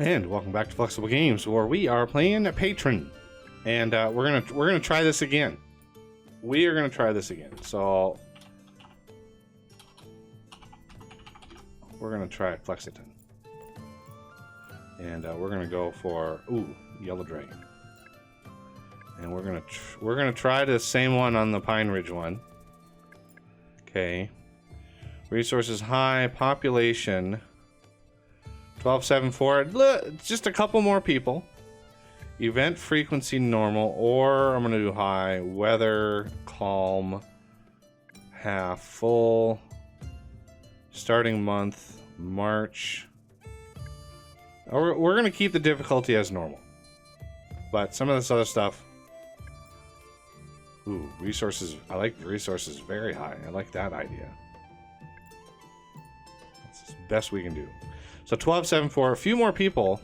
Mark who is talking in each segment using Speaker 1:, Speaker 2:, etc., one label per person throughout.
Speaker 1: And welcome back to Flexible Games, where we are playing Patron, and we're gonna try this again. We are gonna try this again. So we're gonna try Flexiton, and we're gonna go for Yellow Dragon, and we're gonna try the same one on the Pine Ridge one. Okay, resources high, population 1274. Just a couple more people. Event frequency normal, or I'm gonna do high. Weather calm, half full. Starting month March. We're gonna keep the difficulty as normal, but some of this other stuff. Ooh, resources. I like resources very high. I like that idea. That's the best we can do. So 1274, a few more people,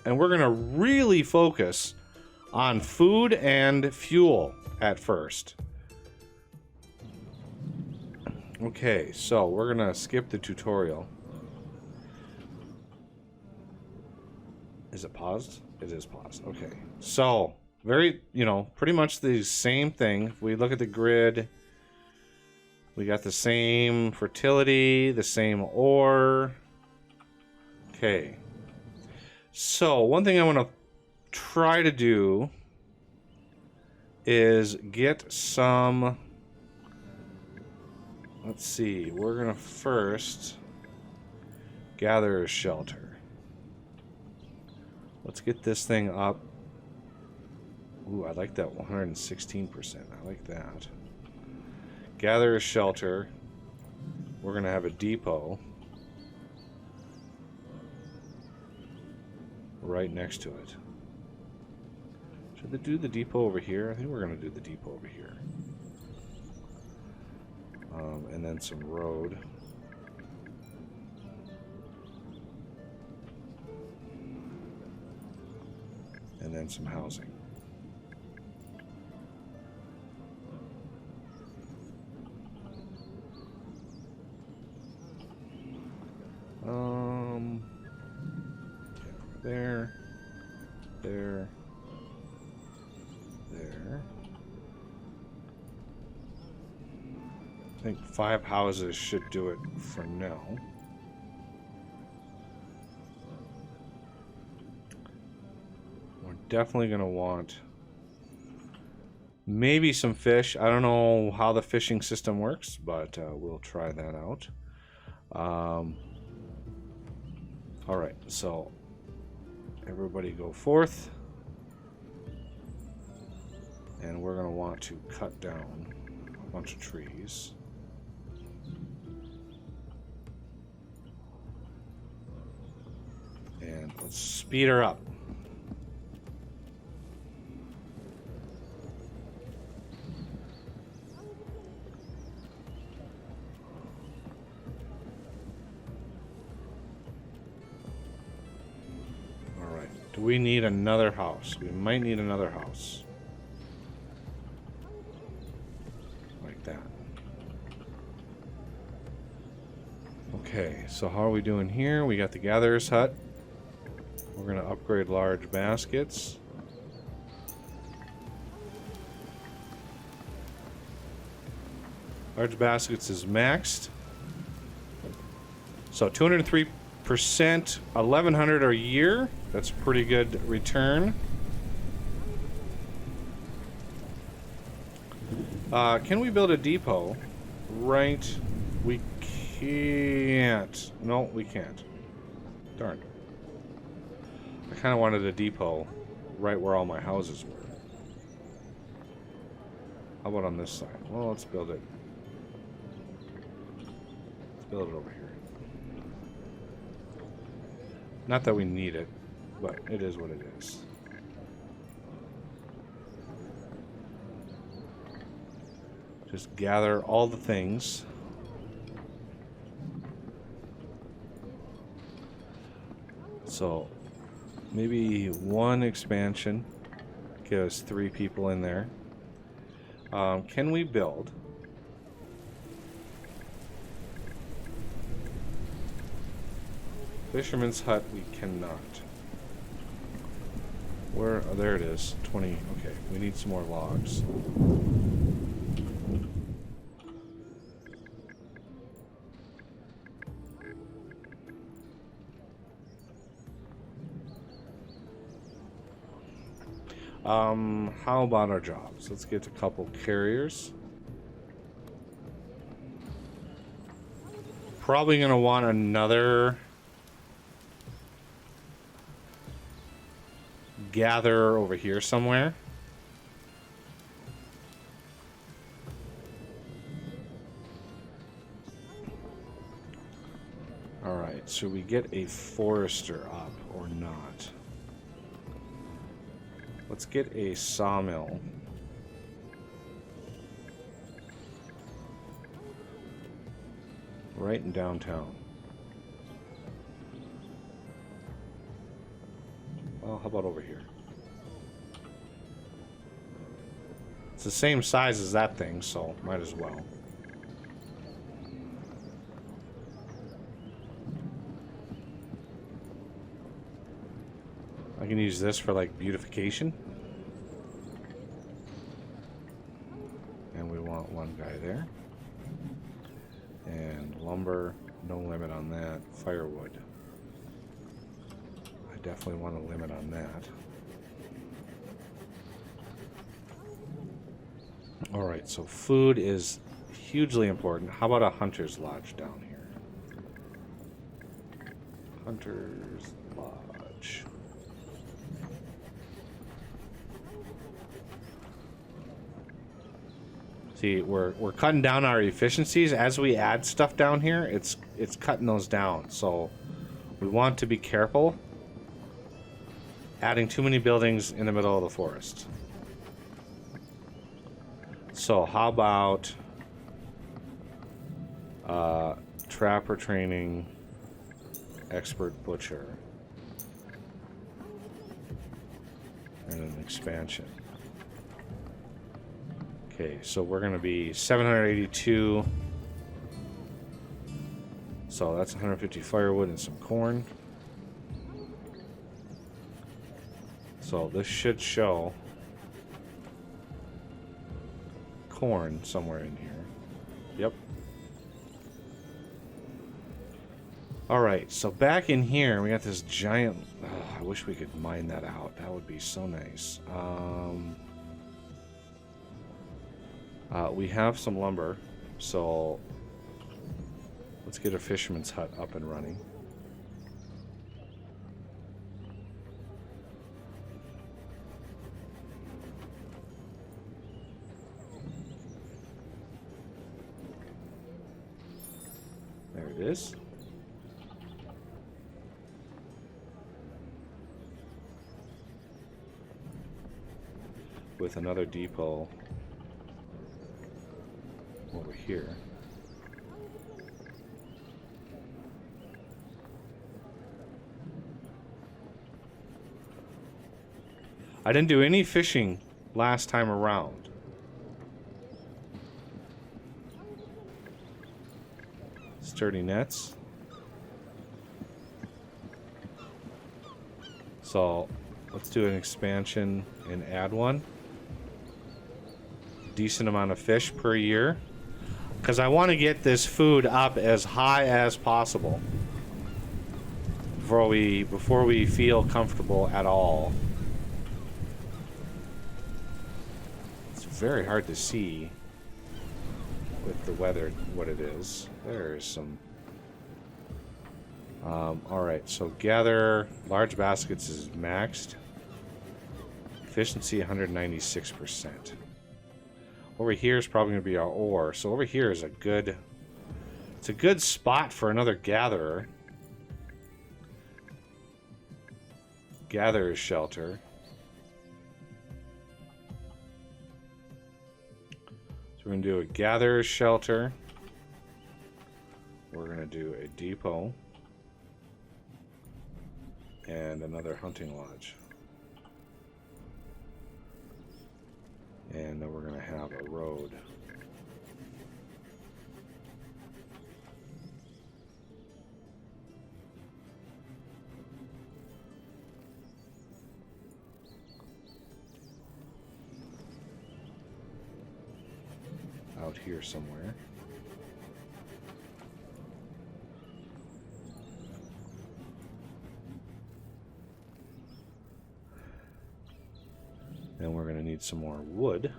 Speaker 1: and we're gonna really focus on food and fuel at first. Okay, so we're gonna skip the tutorial. Is it paused? It is paused. Okay, so very, pretty much the same thing. If we look at the grid, we got the same fertility, the same ore. Okay, so one thing I want to try to do is get some, let's see, we're going to first gather a shelter. Let's get this thing up. Ooh, I like that 116%. I like that. Gather a shelter. We're going to have a depot right next to it. Should they do the depot over here? I think we're going to do the depot over here. And then some road. And then some housing. There. I think 5 houses should do it for now. We're definitely going to want maybe some fish. I don't know how the fishing system works, but we'll try that out. Alright, so everybody go forth. And we're going to want to cut down a bunch of trees. And let's speed her up. Alright, do we need another house? We might need another house. Like that. Okay, so how are we doing here? We got the gatherer's hut. We're going to upgrade large baskets. Large baskets is maxed. So 203%, 1,100 a year. That's a pretty good return. Can we build a depot? Right. We can't. No, we can't. Darn. I kind of wanted a depot right where all my houses were. How about on this side? Well, let's build it. Let's build it over here. Not that we need it, but it is what it is. Just gather all the things. So maybe one expansion. Give us 3 people in there. Can we build? Fisherman's hut, we cannot. Where? Oh, there it is. 20. Okay, we need some more logs. How about our jobs? Let's get a couple carriers. Probably gonna want another gather over here somewhere. Alright, should we get a forester up or not? Let's get a sawmill. Right in downtown. Well, how about over here? It's the same size as that thing, so might as well. I can use this for like beautification. And we want one guy there. And lumber, no limit on that. Firewood. I definitely want a limit on that. Alright, so food is hugely important. How about a hunter's lodge down here? Hunter's lodge. See, we're cutting down our efficiencies as we add stuff down here. It's cutting those down. So we want to be careful adding too many buildings in the middle of the forest. So how about trapper training, expert butcher, and an expansion. Okay, so we're going to be 782. So that's 150 firewood and some corn. So this should show corn somewhere in here. Yep. Alright, so back in here, we got this giant... Oh, I wish we could mine that out. That would be so nice. We have some lumber, so let's get a fisherman's hut up and running. There it is. With another depot over here. I didn't do any fishing last time around. Sturdy nets. So let's do an expansion and add one. Decent amount of fish per year. Because I want to get this food up as high as possible before we feel comfortable at all. It's very hard to see with the weather what it is. There's some. Alright, so gather large baskets is maxed. Efficiency 196%. Over here is probably going to be our ore. So over here is it's a good spot for another gatherer. Gatherer's shelter. So we're going to do a gatherer's shelter. We're going to do a depot. And another hunting lodge. And then we're going to have a road. out here somewhere. Then we're going to need some more wood.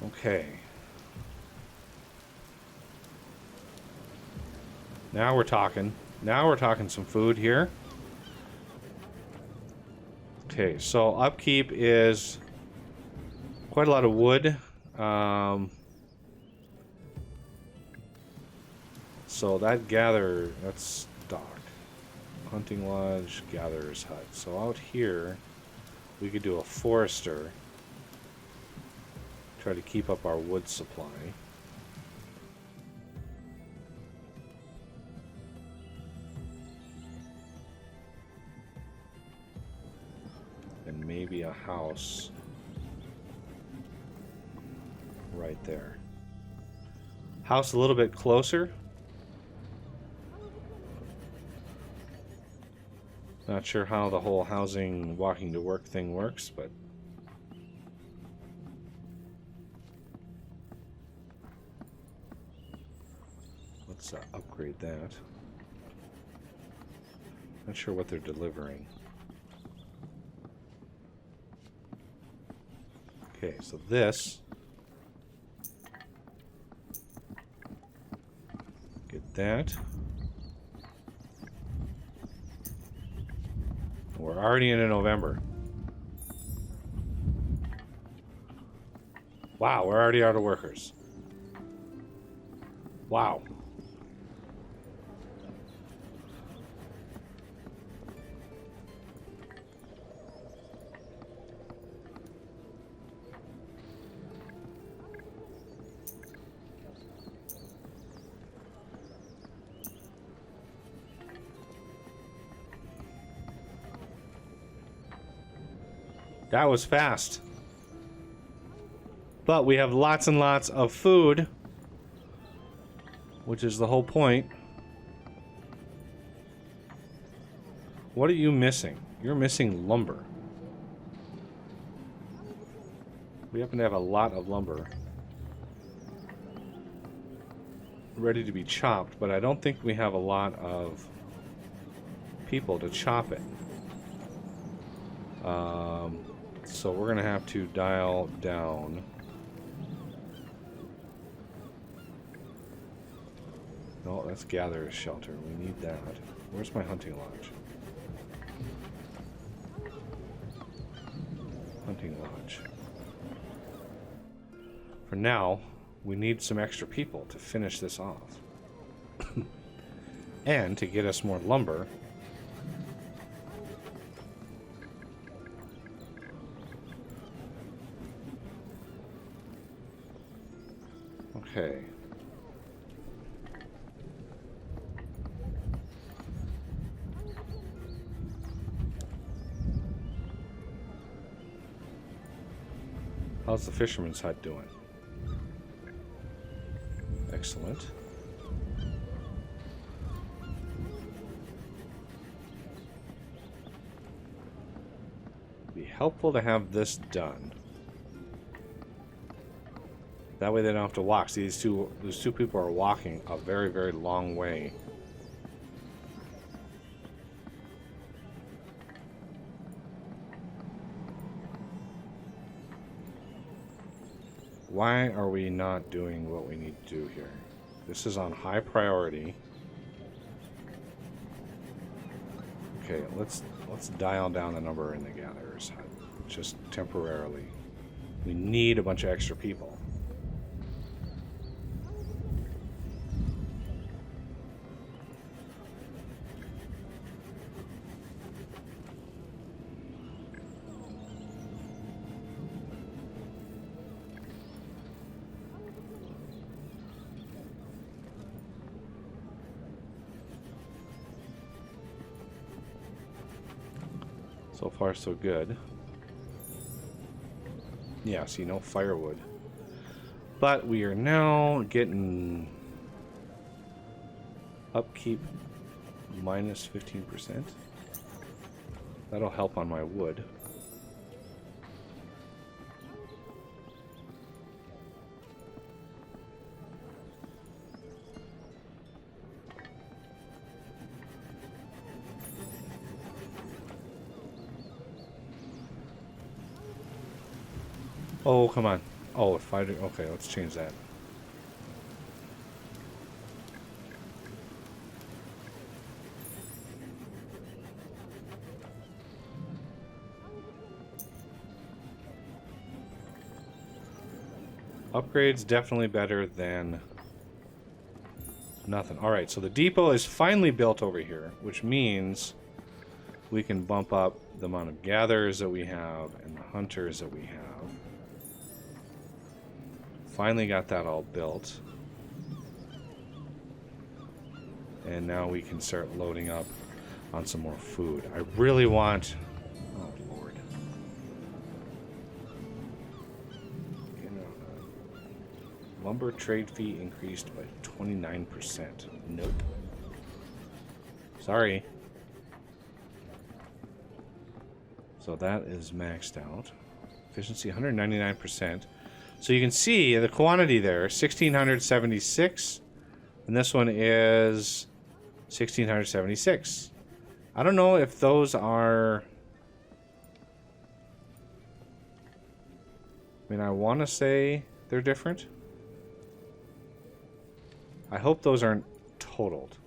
Speaker 1: Okay. Now we're talking. Now we're talking some food here. Okay, so upkeep is quite a lot of wood. So that that's stock. Hunting lodge, gatherer's hut. So out here, we could do a forester. Try to keep up our wood supply. And maybe a house right there. House a little bit closer. Not sure how the whole housing walking to work thing works, but let's upgrade that. Not sure what they're delivering. Okay, so this. Get that. We're already into November. Wow, we're already out of workers. Wow. That was fast. But we have lots and lots of food, which is the whole point. What are you missing? You're missing lumber. We happen to have a lot of lumber ready to be chopped, but I don't think we have a lot of people to chop it. So we're going to have to dial down. No, that's gatherer's shelter. We need that. Where's my hunting lodge? Hunting lodge. For now, we need some extra people to finish this off. And to get us more lumber. Okay. How's the fisherman's hut doing? Excellent. It'd be helpful to have this done. That way they don't have to walk. See, these two people are walking a very, very long way. Why are we not doing what we need to do here? This is on high priority. Okay, let's dial down the number in the gatherer's hut. Just temporarily. We need a bunch of extra people. So far, so good. Yeah, see, no firewood. But we are now getting upkeep minus 15%. That'll help on my wood. Oh, come on. Oh, if I do... Okay, let's change that. Upgrade's definitely better than nothing. Alright, so the depot is finally built over here, which means we can bump up the amount of gatherers that we have and the hunters that we have. Finally got that all built. And now we can start loading up on some more food. I really want... Oh, Lord. You know, lumber trade fee increased by 29%. Nope. Sorry. So that is maxed out. Efficiency 199%. So you can see the quantity there, 1,676. And this one is 1,676. I don't know if those are... I mean, I want to say they're different. I hope those aren't totaled.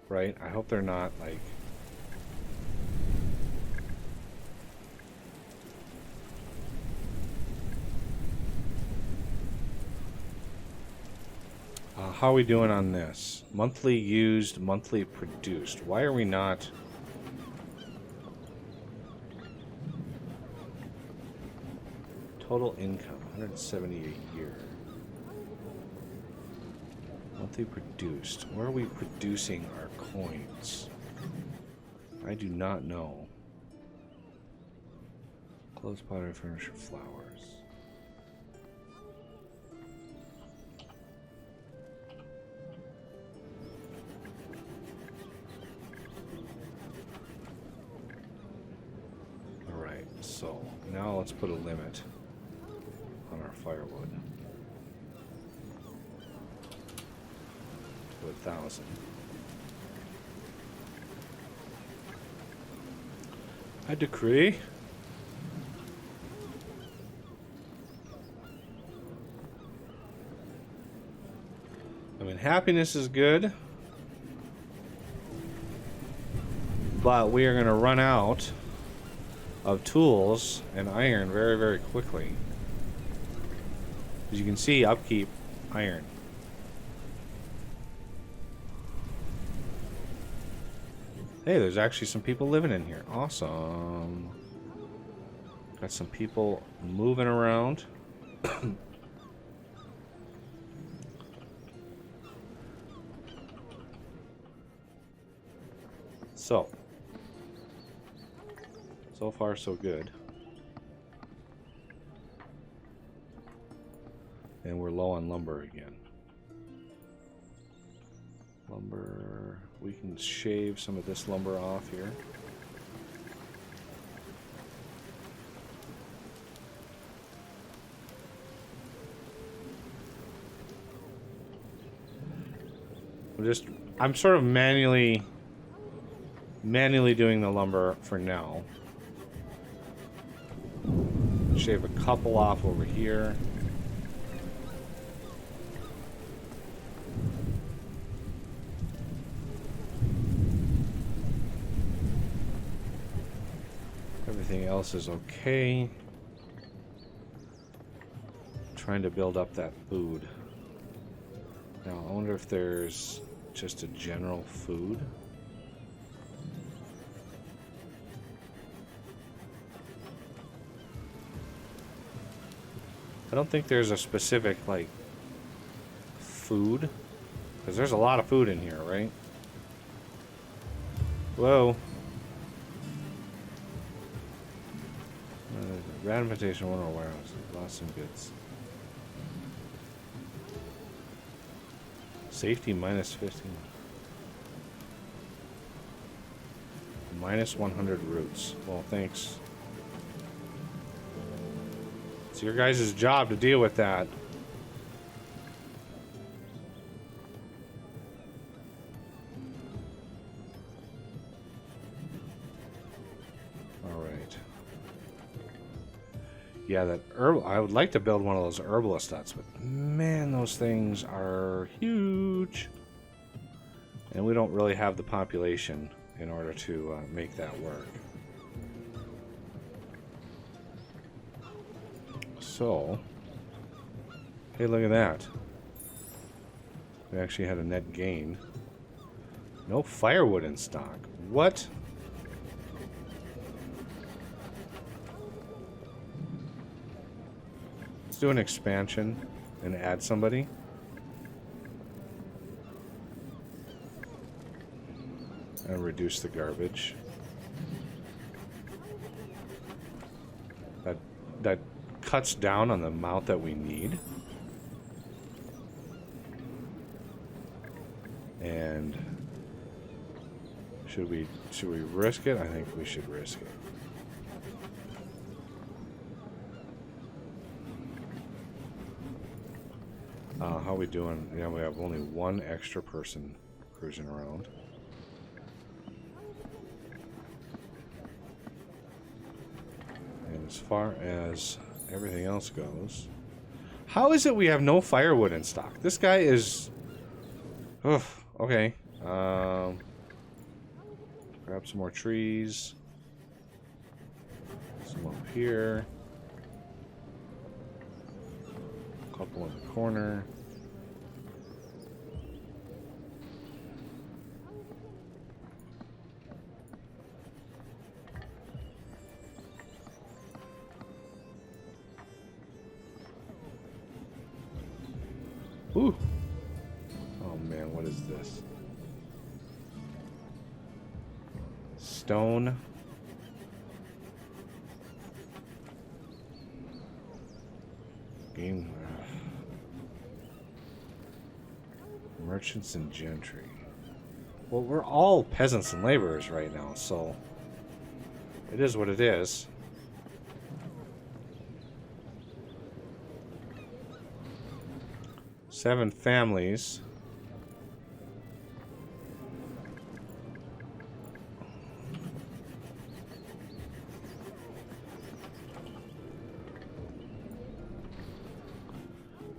Speaker 1: Right? I hope they're not, like... how are we doing on this? Monthly used, monthly produced. Why are we not... Total income, 170 a year. Monthly produced. Where are we producing our coins? I do not know. Clothes, pottery, furniture, flowers. So now let's put a limit on our firewood to 1,000. I decree I mean, happiness is good, but we are going to run out of tools and iron very, very quickly. As you can see, upkeep, iron. Hey, there's actually some people living in here. Awesome. Got some people moving around. So far so good. And we're low on lumber again. Lumber, we can shave some of this lumber off here. I'm sort of manually doing the lumber for now. Shave a couple off over here. Everything else is okay. Trying to build up that food. Now, I wonder if there's just a general food. I don't think there's a specific, like, food. Because there's a lot of food in here, right? Whoa. Random invitation, one of our warehouses. Lost some goods. Safety minus 15. Minus 100 roots. Well, thanks. It's your guys' job to deal with that. Alright. Yeah, that herb. I would like to build one of those herbalist huts, but man, those things are huge. And we don't really have the population in order to make that work. So, hey, look at that. We actually had a net gain. No firewood in stock. What? Let's do an expansion and add somebody. And reduce the garbage. That cuts down on the amount that we need. And should we risk it? I think we should risk it. How are we doing? Yeah, we have only one extra person cruising around. And as far as everything else goes, how is it we have no firewood in stock? This guy is... Ugh, okay. Grab some more trees. Some up here. A couple in the corner. Ooh. Oh man, what is this? Stone. Game. Merchants and gentry. Well, we're all peasants and laborers right now, so it is what it is. Seven families.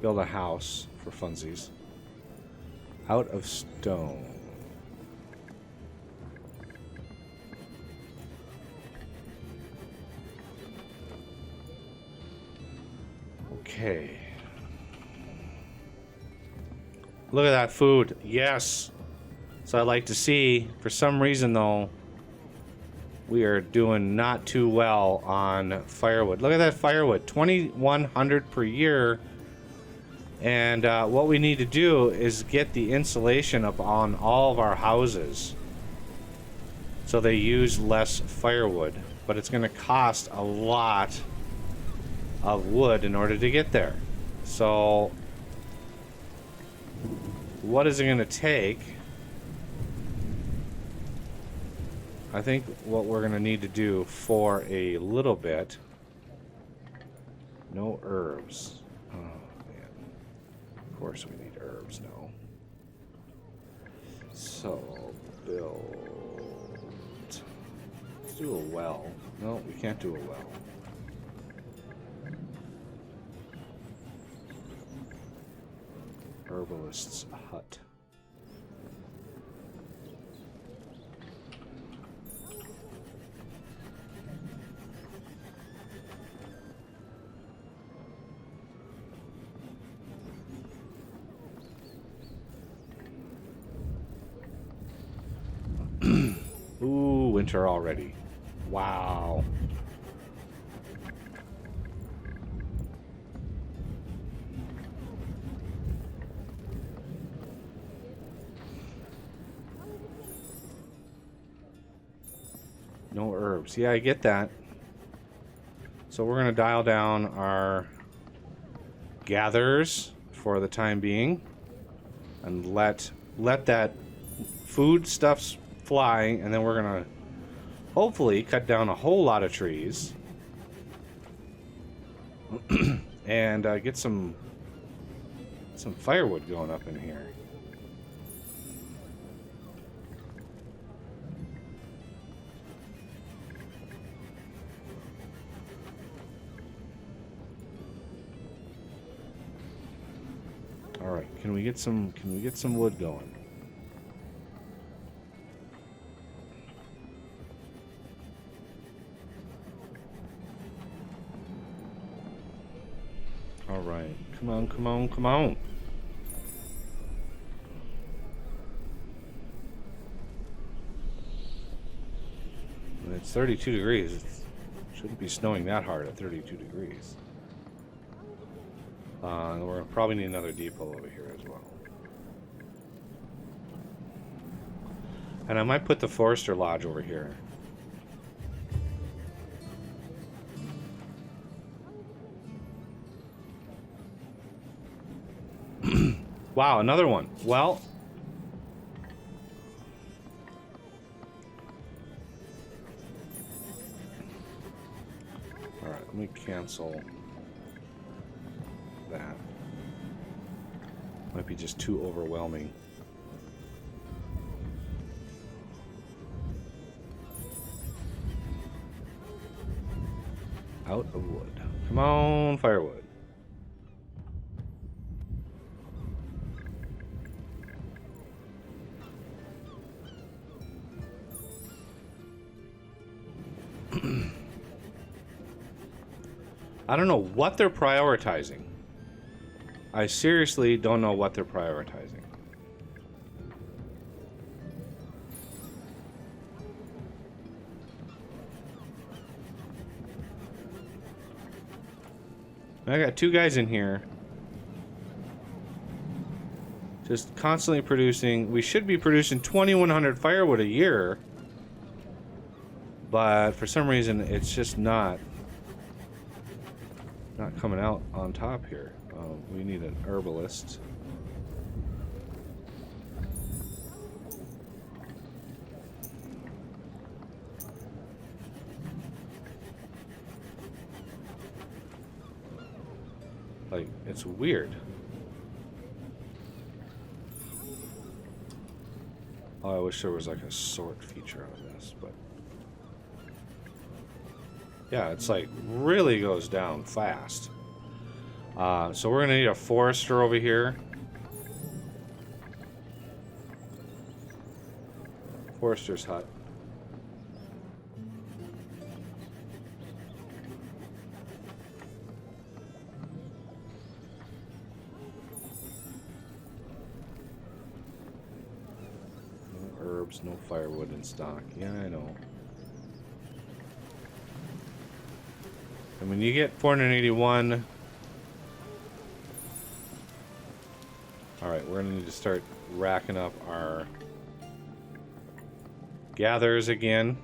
Speaker 1: Build a house for funsies. Out of stone. Okay. Look at that food. Yes. So I'd like to see. For some reason, though, we are doing not too well on firewood. Look at that firewood. 2,100 per year. And what we need to do is get the insulation up on all of our houses so they use less firewood. But it's going to cost a lot of wood in order to get there. So what is it going to take? I think what we're going to need to do for a little bit. No herbs. Oh, man. Of course we need herbs now. So, build. Let's do a well. No, we can't do a well. Herbalist's hut. Ooh, winter already. Wow. No herbs. Yeah, I get that. So we're going to dial down our gatherers for the time being and let that food stuff fly, and then we're going to hopefully cut down a whole lot of trees and get some firewood going up in here. All right, can we get some wood going? All right, come on, come on, come on. It's 32 degrees. It shouldn't be snowing that hard at 32 degrees. We're probably need another depot over here as well. And I might put the Forester Lodge over here. Wow, another one. Well, all right, let me cancel that. Might be just too overwhelming. Out of wood. Come on, firewood. I don't know what they're prioritizing. I seriously don't know what they're prioritizing. I got two guys in here just constantly producing. We should be producing 2,100 firewood a year, but for some reason it's just not coming out on top here. We need an herbalist. Like, it's weird. Oh, I wish there was like a sort feature on this, but yeah, it's like really goes down fast. So we're gonna need a forester over here. Forester's hut. No herbs, no firewood in stock. Yeah, I know. And when you get 481... Alright, we're gonna need to start racking up our gathers again.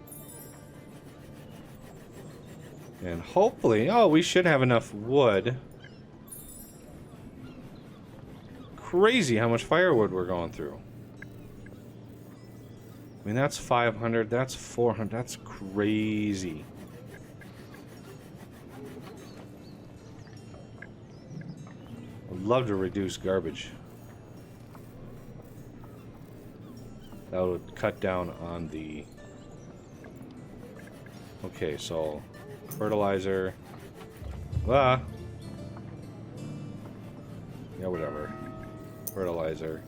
Speaker 1: And hopefully... Oh, we should have enough wood. Crazy how much firewood we're going through. I mean, that's 500, that's 400, that's crazy. I'd love to reduce garbage. That would cut down on the... Okay, so... Fertilizer... Yeah, whatever. Fertilizer.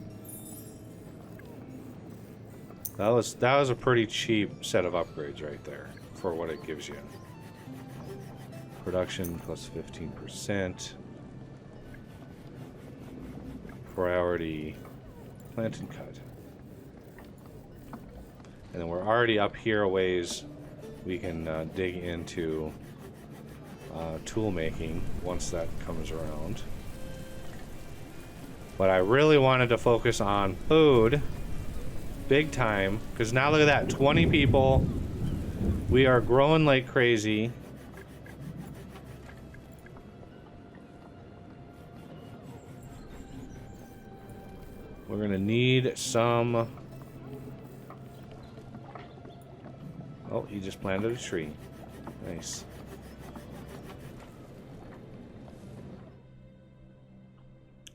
Speaker 1: That was a pretty cheap set of upgrades right there for what it gives you. Production plus 15%. Priority plant and cut. And then we're already up here a ways. We can dig into tool making once that comes around. But I really wanted to focus on food big time, because now look at that, 20 people. We are growing like crazy. We're gonna need some... Oh, he just planted a tree. Nice.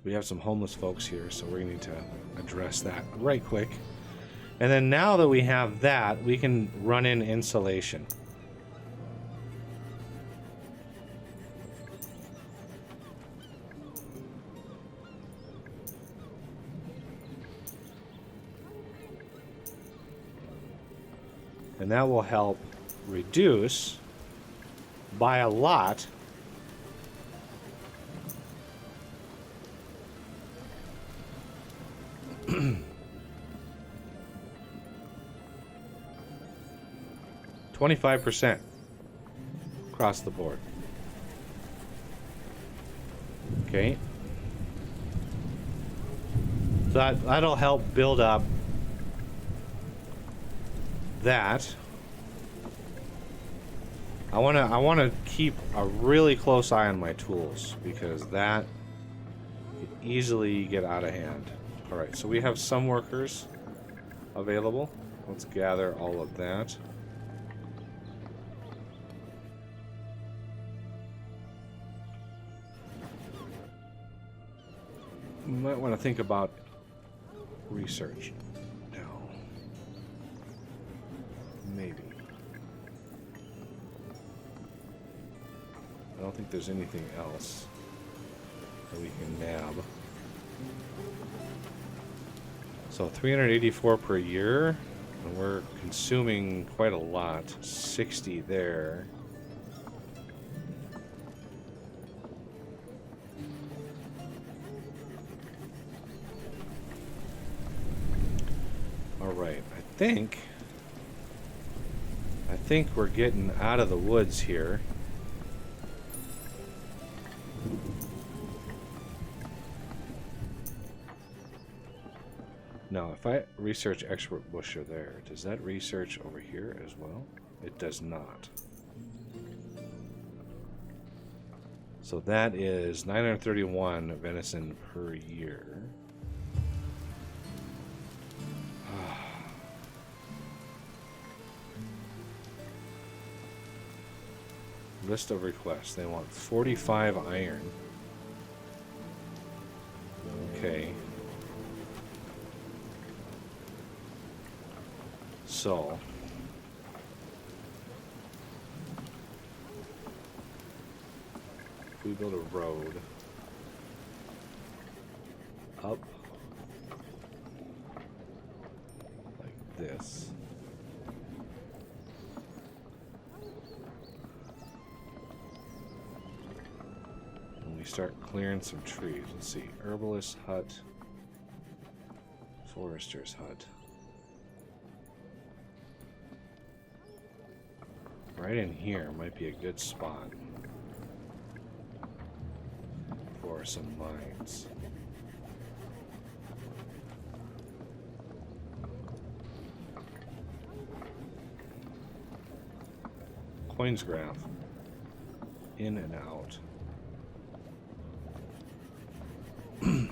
Speaker 1: We have some homeless folks here, so we're going to need to address that right quick. And then now that we have that, we can run in insulation. And that will help reduce by a lot $25% across the board. Okay. So that'll help build up that. I wanna keep a really close eye on my tools because that could easily get out of hand. All right, so we have some workers available. Let's gather all of that. You might want to think about research. No. Maybe. I don't think there's anything else that we can nab. So 384 per year, and we're consuming quite a lot. 60 there. Alright, I think we're getting out of the woods here. Now, if I research expert busher there, does that research over here as well? It does not. So that is 931 venison per year. List of requests. They want 45 iron. Okay. So. If we build a road up like this. Start clearing some trees. Let's see. Herbalist hut. Forester's hut. Right in here might be a good spot for some mines. Coins graph. In and out.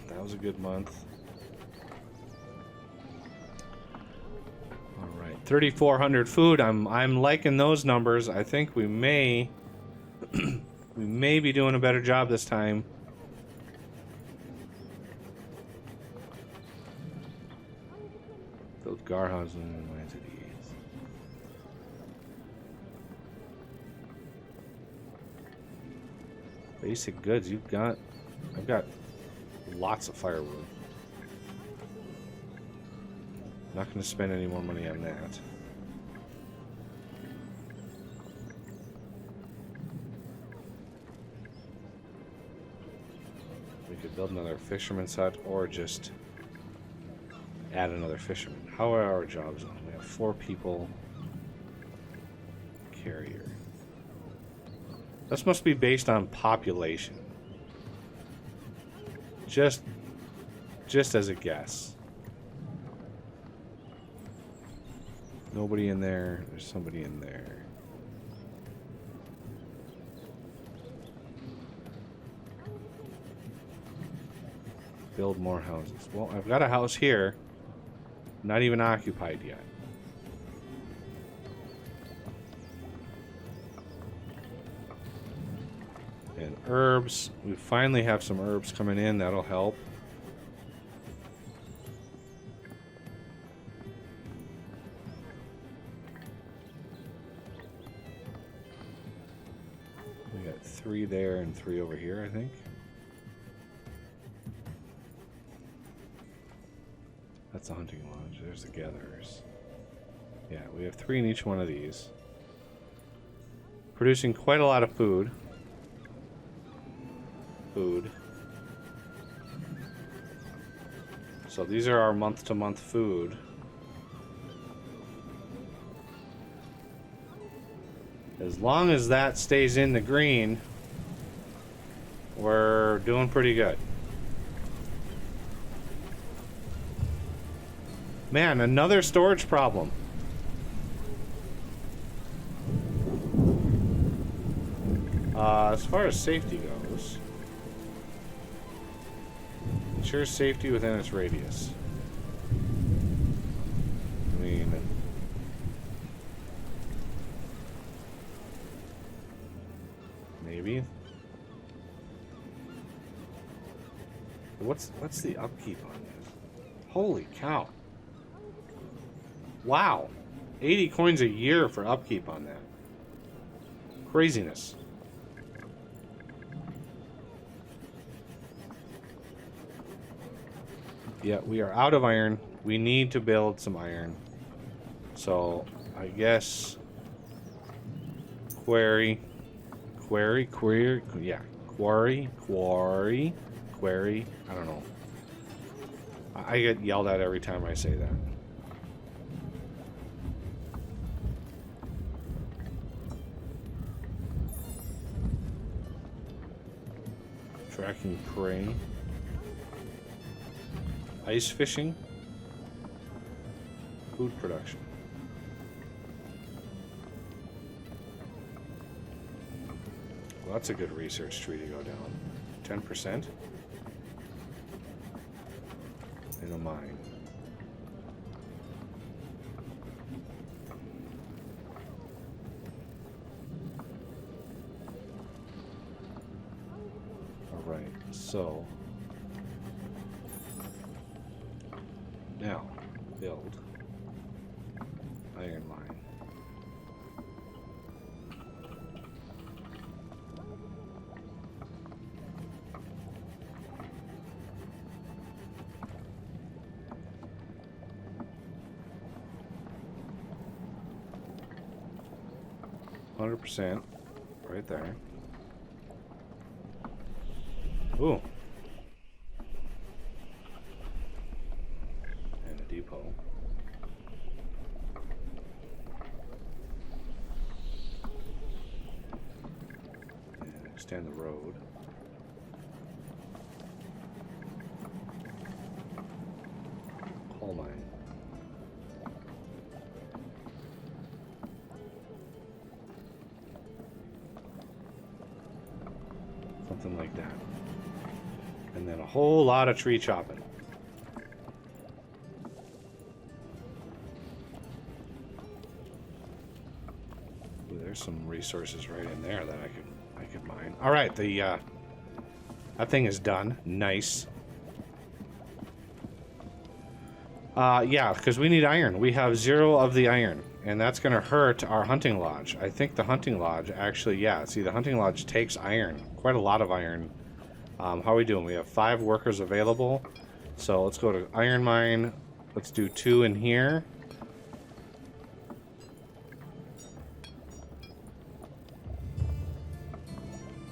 Speaker 1: That was a good month. All right, 3,400 food. I'm liking those numbers. I think we may we may be doing a better job this time. Build guardhouses and mines at ease. Basic goods. I've got lots of firewood. Not going to spend any more money on that. We could build another fisherman's hut or just add another fisherman. How are our jobs on? We have 4 people. Carrier. This must be based on population. Just as a guess. Nobody in there. There's somebody in there. Build more houses. Well, I've got a house here. Not even occupied yet. herbs. We finally have some herbs coming in. That'll help. We got 3 there and 3 over here, I think. That's the hunting lodge. There's the gatherers. Yeah, we have 3 in each one of these. Producing quite a lot of food. So these are our month-to-month food. As long as that stays in the green, we're doing pretty good. Man, another storage problem. As far as safety goes, ensure safety within its radius. I mean, maybe. What's the upkeep on this? Holy cow. Wow. 80 coins a year for upkeep on that. Craziness. Yeah, we are out of iron. We need to build some iron. So, I guess... Quarry. I don't know. I get yelled at every time I say that. Tracking prey. Ice fishing. Food production. Well, that's a good research tree to go down. 10%? In a mine. Alright, so... Now, build iron mine. %, right there. Ooh. And a depot. And extend the road. Coal mine. Something like that. And then a whole lot of tree chopping. Ooh, there's some resources right in there that I could mine. All right, that thing is done. Nice. Yeah, because we need iron. We have 0 of the iron, and that's going to hurt our hunting lodge. I think the hunting lodge actually, yeah. See, the hunting lodge takes iron, quite a lot of iron. How are we doing? We have 5 workers available. So let's go to iron mine. Let's do 2 in here.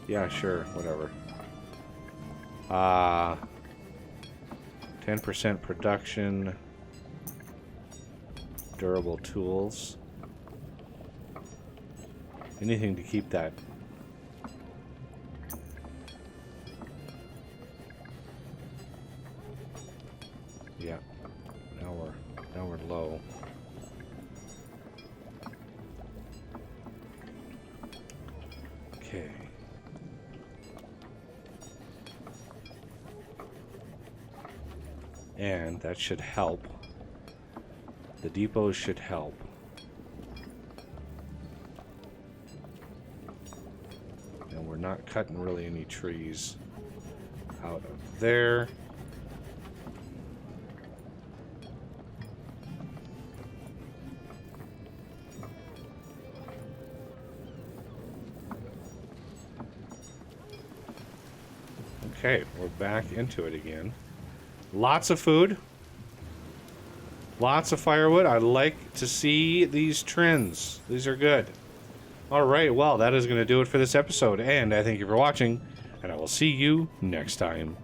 Speaker 1: Yeah, sure, whatever. 10% production. Durable tools. Anything to keep that. Yeah. Now we're low. Okay. And that should help. The depots should help. And we're not cutting really any trees out of there. Okay, we're back into it again. Lots of food. Lots of firewood. I like to see these trends. These are good. Alright, well, that is going to do it for this episode. And I thank you for watching. And I will see you next time.